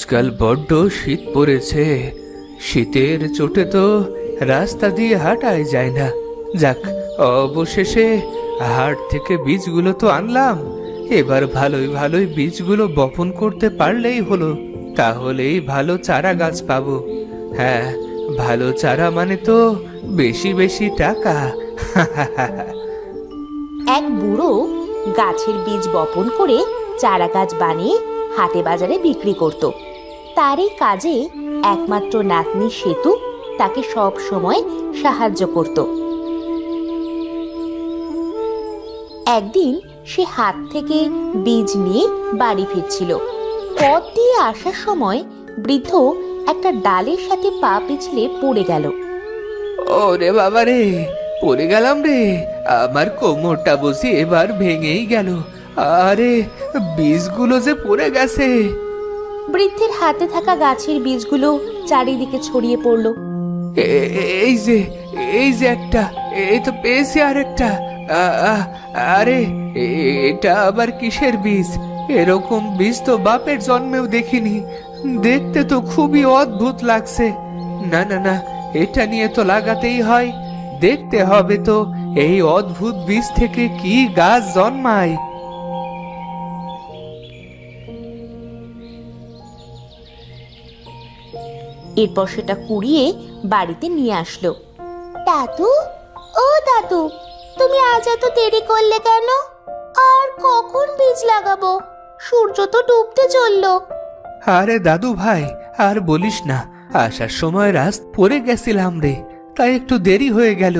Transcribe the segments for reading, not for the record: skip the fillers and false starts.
আজকাল বড্ড শীত পড়েছে। শীতের চোটে তো রাস্তা দিয়ে হাঁটাই যায় না। যাক, অবশেষে হাট থেকে বীজগুলো তো আনলাম। এবার ভালোই ভালোই বীজগুলো বপন করতে পারলেই হলো, তাহলেই ভালো চারা গাছ পাবো। হ্যাঁ, ভালো চারা মানে তো বেশি বেশি টাকা। এক বুড়ো গাছের বীজ বপন করে চারা গাছ বানিয়ে হাটে বাজারে বিক্রি করত। তার এই কাজে একমাত্র নাতনি সেতু তাকে সব সময় সাহায্য করত। একদিন সে হাট থেকে বীজ নিয়ে বাড়ি ফিরছিল। পথ দিয়ে আসার সময় বৃদ্ধ একটা ডালের সাথে পা পিছলে পড়ে গেল। ওরে বাবা রে, পড়ে গেলাম রে। আমার কোমরটা বুঝি এবার ভেঙেই গেল। আরে, বীজগুলো যে পড়ে গেছে। বৃদ্ধের হাতে থাকা গাছের বীজগুলো চারিদিকে ছড়িয়ে পড়ল। এই যে, এই যে একটা, এই তো পেয়েছি আর একটা। আরে, এটা আবার কিসের বীজ? এরকম বীজ তো বাপের জন্মেও দেখিনি। দেখতে তো খুবই অদ্ভুত লাগছে। না না না, এটা নিয়ে তো লাগাতেই হয়। দেখতে হবে তো এই অদ্ভুত বীজ থেকে কি গাছ জন্মায়। এরপর সেটা কুড়িয়ে বাড়িতে নিয়ে আসলো। দাদু, ও দাদু, তুমি আজ এত দেরি করলে কেন? আর কখন বীজ লাগাবো? সূর্য তো ডুবতে চললো। আরে দাদু ভাই, আর বলিস না, আসার সময় রাস্তা পড়ে গেছিলাম রে, তাই একটু দেরি হয়ে গেল।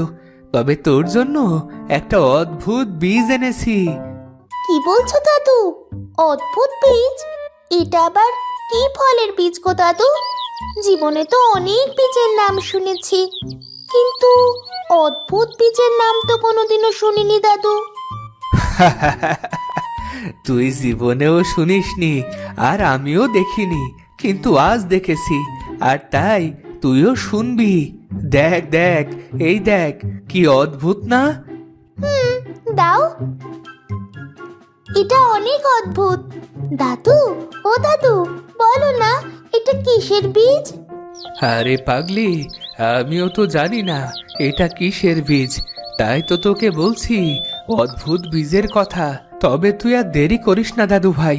তবে তোর জন্য একটা অদ্ভুত বীজ এনেছি। কি বলছো দাদু? অদ্ভুত বীজ? এটা আবার কি ফলের বীজ গো দাদু? জীবনে তো অনেক বীজের নাম শুনেছি, কিন্তু অদ্ভুত বীজের নাম তো কোনোদিনও শুনিনি দাদু। তুই জীবনেও শুনিসনি, আর আমিও দেখিনি, কিন্তু আজ দেখেছি, আর তাই তুইও শুনবি। দেখ দেখ, এই দেখ, কি অদ্ভুত না? দাও, এটা অনেক অদ্ভুত। দাদু, ও দাদু, বলো না এটা কিসের বীজ? আরে পাগলি, আমিও তো জানি না এটা কিসের বীজ, তাই তো তোকে বলছি অদ্ভুত বীজের কথা। তবে তুই আর দেরি করিস না দাদু ভাই,